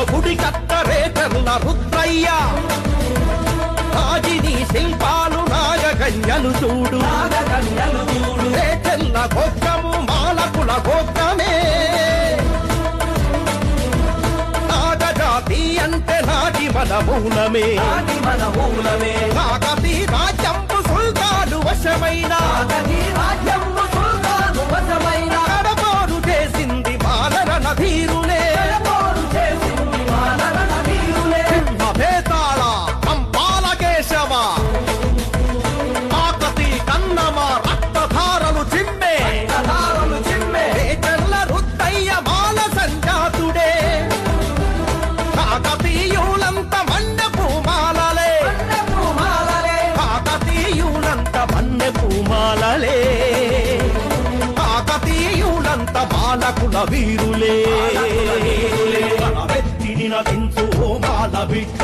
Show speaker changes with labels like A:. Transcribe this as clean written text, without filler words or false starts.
A: గుడి కట్టరేటర్ల రుద్రయ్య రాజిని శిల్పాలు నాగకన్యలు చూడు రేటర్ల గోత్రము మాలకుల గోత్రమే నాగజాతి అంటే నాటి మన మూలమే నాగతి రాజ్యంపు సుల్తాను వశమైన కడపోరు చేసింది మాలరణ ధీరులే భేతాళ కంపాల కేశవ కాకతి కన్నమ రక్తధారలు చిమ్మే రేచర్ల రుద్దయ్య మాల సంజాతుడే కాకతీయులంత మన్నె పూమాలలే కాకతీయులంత మన్నె పూమాలలే కాకతీయులంత బాలకుల వీరులే వెత్తిడిన తెంచు మాల బిడ్డ